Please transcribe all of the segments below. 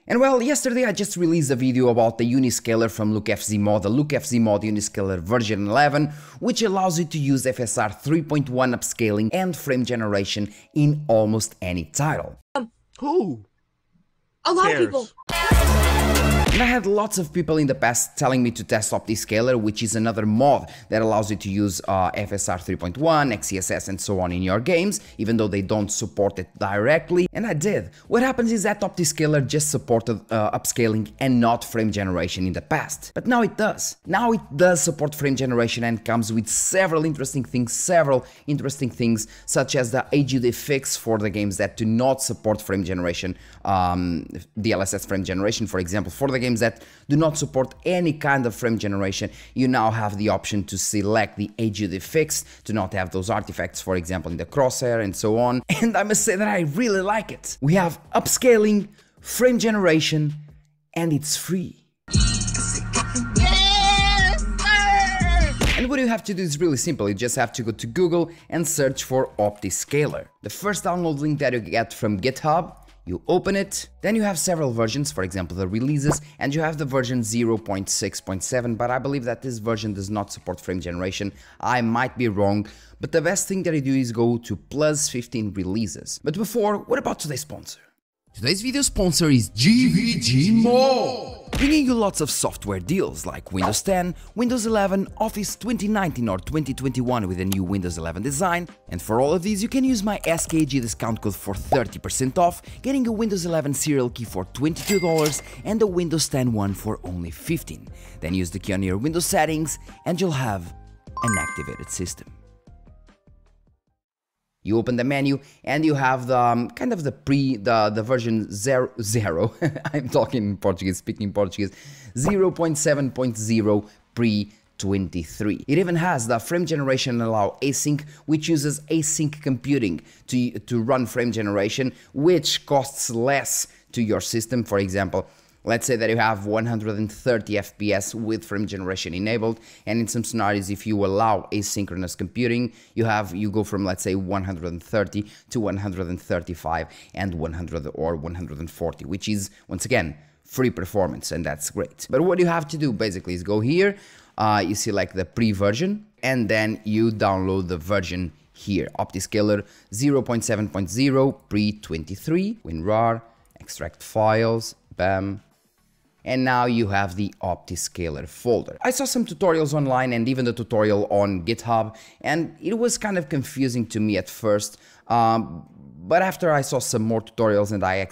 And well, yesterday I just released a video about the Uniscaler from LookFZ-Mod, the LookFZ-Mod Uniscaler version 11, which allows you to use FSR 3.1 upscaling and frame generation in almost any title. Who? A lot of people. And I had lots of people in the past telling me to test Optiscaler, which is another mod that allows you to use FSR 3.1, XeSS and so on in your games, even though they don't support it directly, and I did. What happens is that Optiscaler just supported upscaling and not frame generation in the past, but now it does. Now it does support frame generation and comes with several interesting things, such as the HUD fix for the games that do not support frame generation, DLSS frame generation, for example. For the games that do not support any kind of frame generation, you now have the option to select the HUD fix to not have those artifacts, for example, in the crosshair and so on. And I must say that I really like it. We have upscaling, frame generation, and it's free. And what you have to do is really simple. You just have to go to Google and search for Optiscaler. The first download link that you get from GitHub, you open it, then you have several versions, for example the releases, and you have the version 0.6.7, but I believe that this version does not support frame generation. I might be wrong, but the best thing that you do is go to plus 15 releases. But before, what about today's sponsor? Today's video sponsor is GVG-Mod, bringing you lots of software deals like Windows 10, Windows 11, Office 2019 or 2021 with a new Windows 11 design, and for all of these you can use my SKG discount code for 30% off, getting a Windows 11 serial key for $22 and a Windows 10 one for only $15. Then use the key on your Windows settings and you'll have an activated system. You open the menu and you have the kind of the version 0, I'm talking in Portuguese, speaking Portuguese, 0.7.0 pre-23. It even has the frame generation allow async, which uses async computing to run frame generation, which costs less to your system. For example, let's say that you have 130 FPS with frame generation enabled, and in some scenarios, if you allow asynchronous computing, you go from, let's say, 130 to 135 and 100 or 140, which is, once again, free performance, and that's great. But what you have to do basically is go here, you select the pre-version, and then you download the version here, Optiscaler 0.7.0 pre-23, WinRAR, extract files, bam. And now you have the Optiscaler folder. I saw some tutorials online and even the tutorial on GitHub, and it was kind of confusing to me at first, but after I saw some more tutorials and I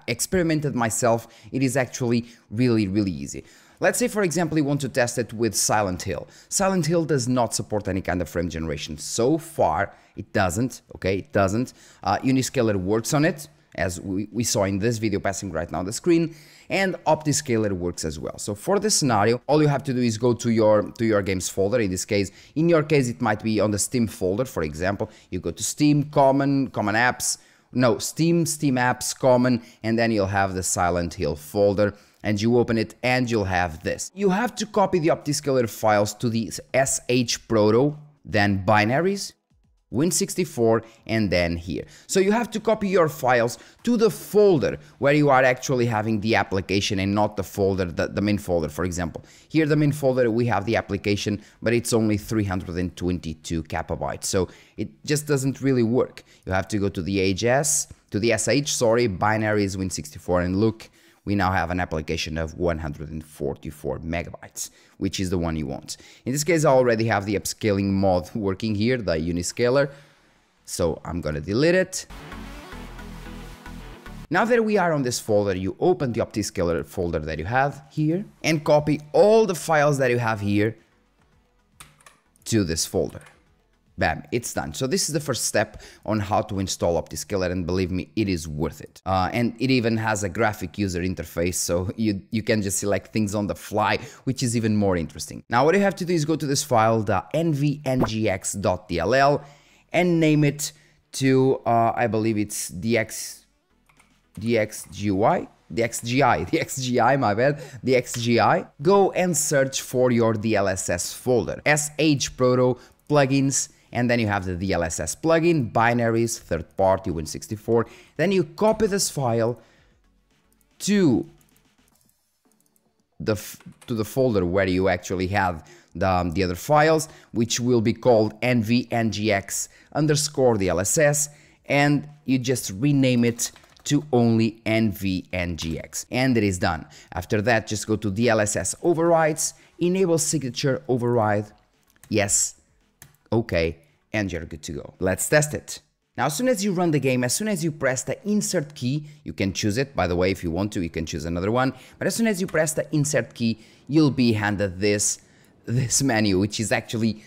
experimented myself, it is actually really easy. Let's say, for example, you want to test it with Silent Hill. Silent Hill does not support any kind of frame generation. So far, it doesn't, okay, it doesn't. Uniscaler works on it, as we saw in this video passing right now on the screen, and Optiscaler works as well. So for this scenario, all you have to do is go to your games folder. In this case, in your case, it might be on the Steam folder, for example. You go to Steam, Common Apps, no, Steam Apps, Common, and then you'll have the Silent Hill folder, and you open it and you'll have this. You have to copy the Optiscaler files to the SH Proto, then binaries, Win64, and then here. So you have to copy your files to the folder where you are actually having the application and not the folder, the main folder, for example. Here, the main folder, we have the application, but it's only 322 KB. So it just doesn't really work. You have to go to the SH, binaries, Win64, and look, we now have an application of 144 megabytes, which is the one you want. In this case, I already have the upscaling mod working here, the Uniscaler, so I'm gonna delete it. Now that we are on this folder, you open the Optiscaler folder that you have here and copy all the files that you have here to this folder. Bam, it's done. So this is the first step on how to install Optiscaler, and believe me, it is worth it. And it even has a graphic user interface, so you can just select things on the fly, which is even more interesting. Now what you have to do is go to this file, the nvmgx.dll, and name it to, I believe it's DXGI, my bad, DXGI. Go and search for your DLSS folder, SH Proto, plugins, and then you have the DLSS plugin, binaries, third party, Win64. Then you copy this file, to the folder where you actually have the other files, which will be called NVNGX_DLSS, and you just rename it to only NVNGX, and it is done. After that, just go to DLSS overrides, enable signature override, yes, okay, and you're good to go. Let's test it. Now, as soon as you run the game, as soon as you press the insert key, you can choose it, by the way, if you want to, you can choose another one, but as soon as you press the insert key, you'll be handed this menu, which is actually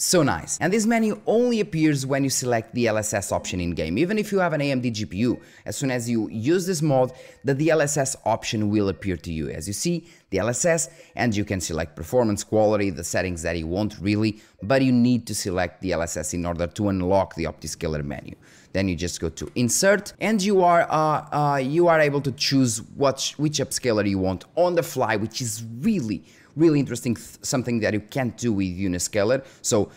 so nice. And this menu only appears when you select the DLSS option in game. Even if you have an AMD GPU, as soon as you use this mod, the DLSS option will appear to you. As you see, DLSS, and you can select performance, quality, the settings that you want really, but you need to select DLSS in order to unlock the Optiscaler menu. Then you just go to insert, and you are able to choose which upscaler you want on the fly, which is really interesting, something that you can't do with Uniscaler. So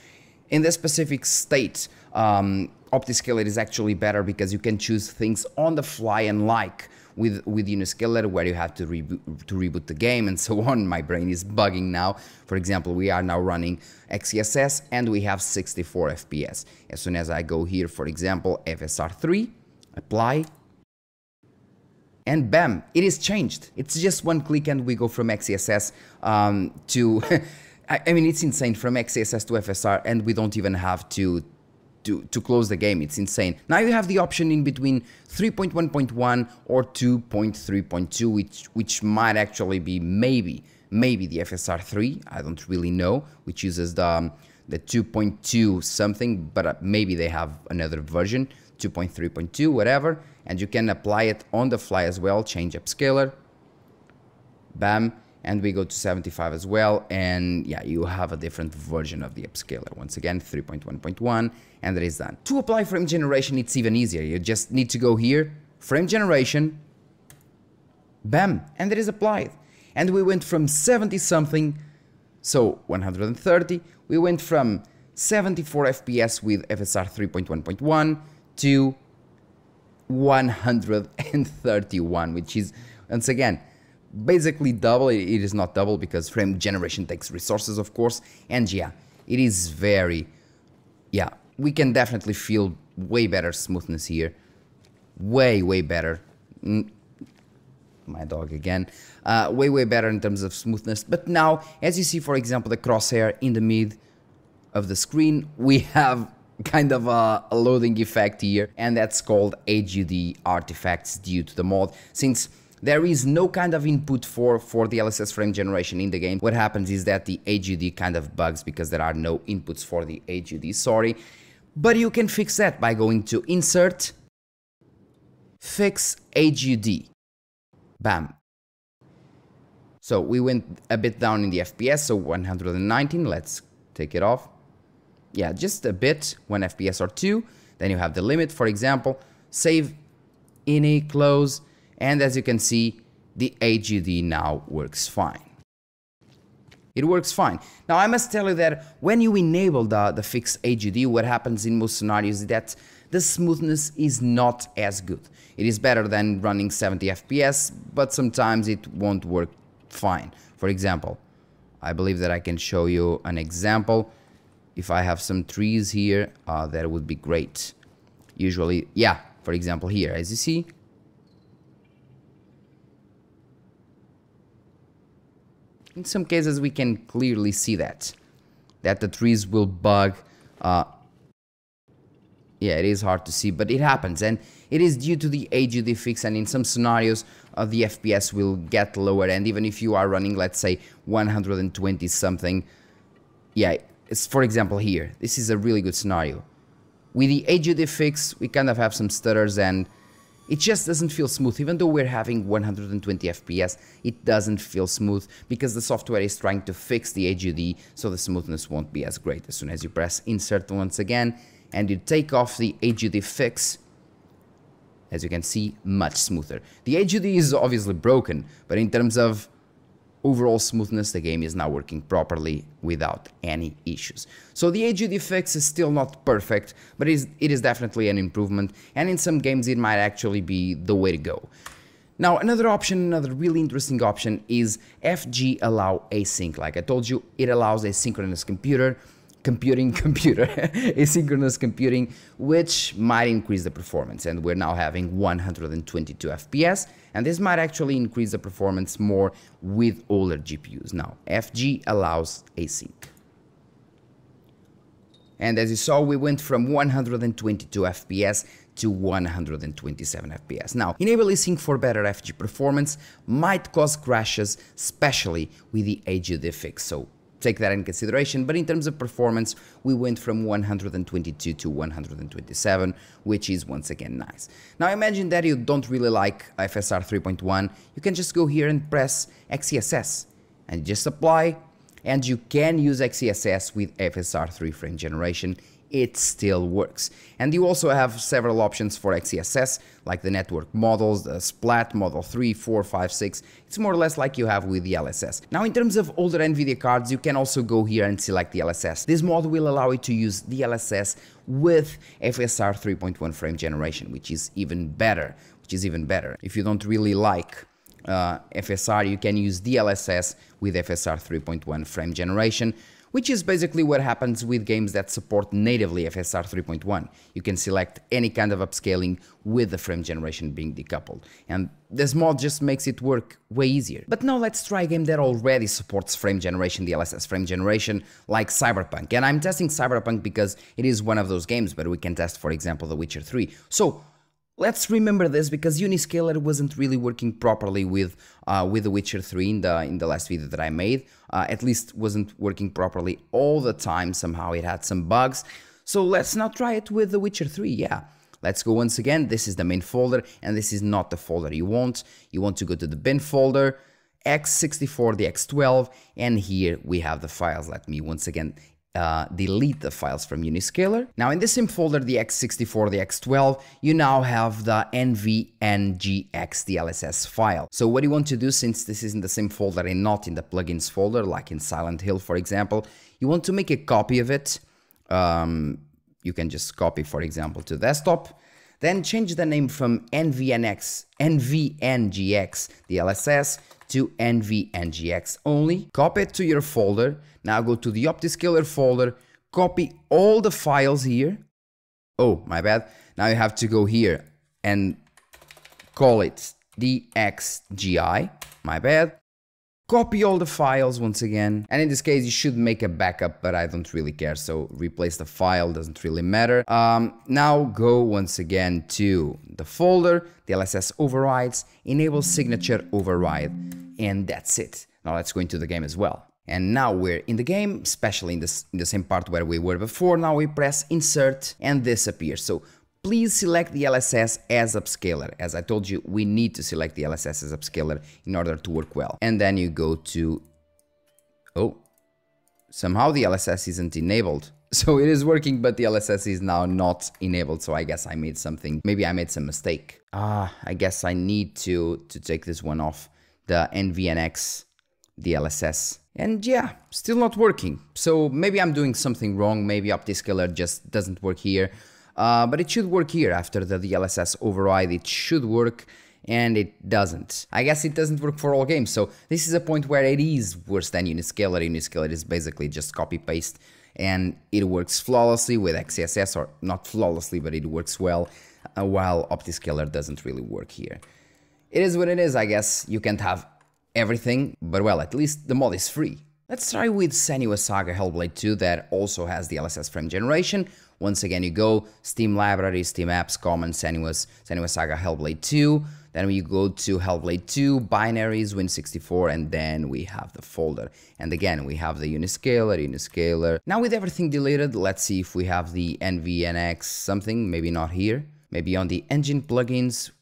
in this specific state, Optiscaler is actually better because you can choose things on the fly, and like with Uniscaler, where you have to reboot the game and so on. My brain is bugging now. For example, we are now running XeSS and we have 64 FPS. As soon as I go here, for example, FSR 3, apply, and bam, it is changed. It's just one click and we go from XeSS to, I mean, it's insane, from XeSS to FSR, and we don't even have to close the game. It's insane. Now you have the option in between 3.1.1 or 2.3.2, which might actually be maybe the FSR 3, I don't really know, which uses the 2.2 something, but maybe they have another version, 2.3.2, whatever, and you can apply it on the fly as well. Change upscaler, bam, and we go to 75 as well, and yeah, you have a different version of the upscaler. Once again, 3.1.1, and it is done. To apply frame generation, it's even easier. You just need to go here, frame generation, bam, and it is applied. And we went from 70 something, so 130, we went from 74 FPS with FSR 3.1.1 to 131, which is, once again, basically double. It is not double because frame generation takes resources, of course, and yeah, it is very, yeah, we can definitely feel way better smoothness here, way better. My dog again, way better in terms of smoothness. But now, as you see, for example, the crosshair in the mid of the screen, we have kind of a loading effect here, and that's called HUD artifacts due to the mod. Since there is no kind of input for the DLSS frame generation in the game, what happens is that the HUD kind of bugs because there are no inputs for the HUD, sorry. But you can fix that by going to Insert, Fix HUD, bam. So we went a bit down in the FPS, so 119, let's take it off. Yeah, just a bit, 1 FPS or 2. Then you have the limit, for example, save, ini, close, and as you can see, the HUD now works fine. It works fine. Now I must tell you that when you enable the fixed HUD, what happens in most scenarios is that the smoothness is not as good. It is better than running 70 FPS, but sometimes it won't work fine. For example, I believe that I can show you an example. If I have some trees here, that would be great. Usually, yeah, for example here, as you see. In some cases we can clearly see that the trees will bug. Yeah, it is hard to see, but it happens, and it is due to the HUD fix, and in some scenarios the FPS will get lower, and even if you are running, let's say, 120 something, yeah, it's, for example here, this is a really good scenario. With the HUD fix, we kind of have some stutters, and it just doesn't feel smooth. Even though we're having 120 FPS, it doesn't feel smooth because the software is trying to fix the HUD, so the smoothness won't be as great. As soon as you press Insert once again, and you take off the HUD fix, as you can see, much smoother. The HUD is obviously broken, but in terms of overall smoothness, the game is now working properly without any issues. So the HUD fix is still not perfect, but it is definitely an improvement, and in some games it might actually be the way to go. Now, another option, another really interesting option is FG allow async. Like I told you, it allows asynchronous asynchronous computing, which might increase the performance. And we're now having 122 FPS, and this might actually increase the performance more with older GPUs. Now, FG allows async. And as you saw, we went from 122 FPS to 127 FPS. Now, enable async for better FG performance might cause crashes, especially with the AGD fix, so take that in consideration. But in terms of performance, we went from 122 to 127, which is once again nice. Now, imagine that you don't really like FSR 3.1, you can just go here and press XeSS and just apply. And you can use XeSS with FSR 3 frame generation, it still works. And you also have several options for XeSS, like the network models, the Splat, Model 3, 4, 5, 6, it's more or less like you have with the DLSS. Now in terms of older Nvidia cards, you can also go here and select the DLSS. This mod will allow you to use DLSS with FSR 3.1 frame generation, which is even better, If you don't really like FSR, you can use DLSS with FSR 3.1 frame generation, which is basically what happens with games that support natively FSR 3.1. You can select any kind of upscaling with the frame generation being decoupled, and this mod just makes it work way easier. But now let's try a game that already supports frame generation, DLSS frame generation, like Cyberpunk. And I'm testing Cyberpunk because it is one of those games, but we can test, for example, The Witcher 3. So let's remember this, because Uniscaler wasn't really working properly with The Witcher 3 in the last video that I made. At least wasn't working properly all the time. Somehow it had some bugs. So let's now try it with The Witcher 3. Yeah, let's go once again. This is the main folder, and this is not the folder you want. You want to go to the bin folder, x64, the x12, and here we have the files. Let me once again delete the files from Uniscaler. Now in the same folder, the x64, the x12, you now have the NVMe DLSS file. So what you want to do, since this is in the same folder and not in the plugins folder, like in Silent Hill, for example, you want to make a copy of it. You can just copy, for example, to desktop, then change the name from NVNGX DLSS to NVNGX only, copy it to your folder. Now go to the Optiscaler folder, copy all the files here. Oh, my bad. Now you have to go here and call it DXGI, my bad. Copy all the files once again, and in this case you should make a backup, but I don't really care, so replace the file, doesn't really matter. Now go once again to the folder, DLSS overrides, enable signature override, and that's it. Now let's go into the game as well. And now we're in the game, especially in the same part where we were before. Now we press insert and this appears. So please select the DLSS as upscaler. As I told you, we need to select the DLSS as upscaler in order to work well. And then you go to, oh, somehow the DLSS isn't enabled. So it is working, but the DLSS is now not enabled. So I guess I made something, maybe I made some mistake. I guess I need to take this one off, the NVNX DLSS. And yeah, still not working. So maybe I'm doing something wrong. Maybe Optiscaler just doesn't work here. But it should work here after the DLSS override. It should work, and it doesn't. I guess it doesn't work for all games. So this is a point where it is worse than Uniscaler. Uniscaler is basically just copy paste, and it works flawlessly with XeSS, or not flawlessly, but it works well, while Optiscaler doesn't really work here. It is what it is, I guess. You can't have everything, but well, at least the mod is free. Let's try with Senua's Saga Hellblade 2 that also has the DLSS frame generation. Once again, you go Steam Library, Steam Apps, Common, Senua's Saga Hellblade 2. Then we go to Hellblade 2, Binaries, Win64, and then we have the folder. And again, we have the Uniscaler. Now with everything deleted, let's see if we have the NVNX something, maybe not here. Maybe on the engine plugins,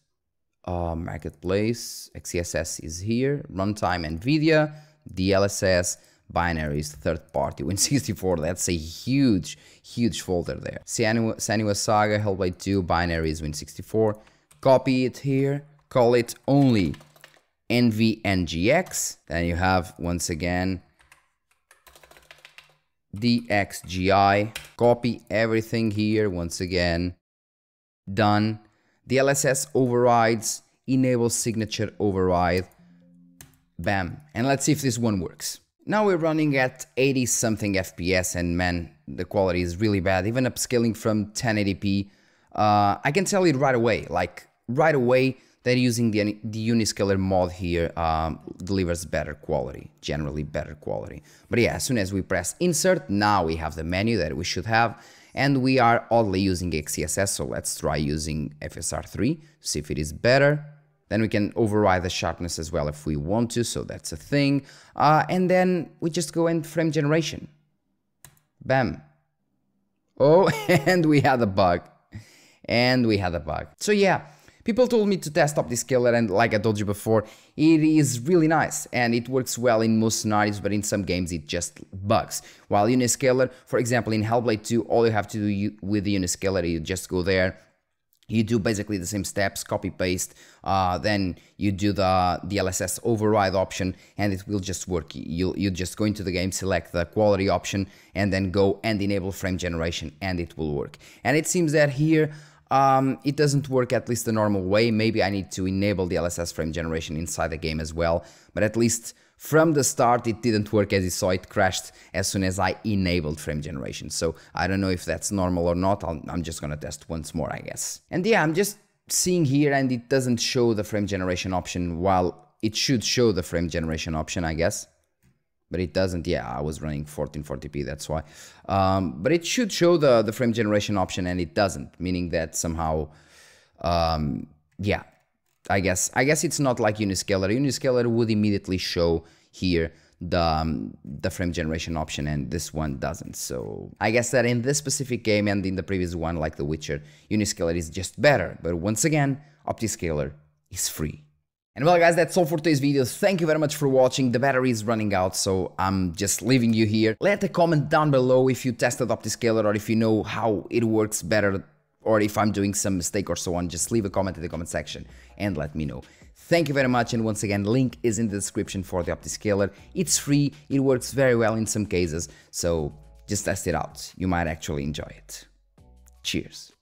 Marketplace, XeSS is here, Runtime, NVIDIA, DLSS, Binaries, third party, Win64, that's a huge folder there. Senua's Saga, Hellblade 2, Binaries, Win64, copy it here, call it only NVNGX, then you have, once again, DXGI, copy everything here, once again, done. DLSS overrides, enable signature override. Bam. And let's see if this one works. Now we're running at 80 something FPS and man, the quality is really bad. Even upscaling from 1080p, I can tell it right away, like right away that using the Uniscaler mod here delivers better quality, generally better quality. But yeah, as soon as we press insert, now we have the menu that we should have, and we are oddly using XeSS, so let's try using FSR 3 to see if it is better. Then we can override the sharpness as well if we want to, so that's a thing. And then we just go in frame generation. Bam. Oh, and we had a bug. And we had a bug. So yeah, people told me to test Optiscaler, and like I told you before, it is really nice and it works well in most scenarios, but in some games it just bugs. While Uniscaler, for example in Hellblade 2, all you have to do with the Uniscaler, you just go there, you do basically the same steps, copy paste, then you do the DLSS override option and it will just work. You just go into the game, select the quality option and then go and enable frame generation and it will work. And it seems that here it doesn't work at least the normal way. Maybe I need to enable the DLSS frame generation inside the game as well, but at least from the start it didn't work. As you saw, it crashed as soon as I enabled frame generation. So I don't know if that's normal or not. I'm just gonna test once more, I guess. And yeah, I'm just seeing here and it doesn't show the frame generation option, while it should show the frame generation option, I guess. But it doesn't. Yeah, I was running 1440p, that's why. But it should show the frame generation option and it doesn't, meaning that somehow, yeah. I guess it's not like Uniscaler. Uniscaler would immediately show here the frame generation option and this one doesn't. So I guess that in this specific game and in the previous one, like The Witcher, Uniscaler is just better. But once again, Optiscaler is free. And well guys, that's all for today's video. Thank you very much for watching. The battery is running out, so I'm just leaving you here. Let a comment down below if you tested Optiscaler or if you know how it works better, or if I'm doing some mistake or so on. Just leave a comment in the comment section and let me know. Thank you very much, and once again, link is in the description for the Optiscaler. It's free, it works very well in some cases, so just test it out. You might actually enjoy it. Cheers.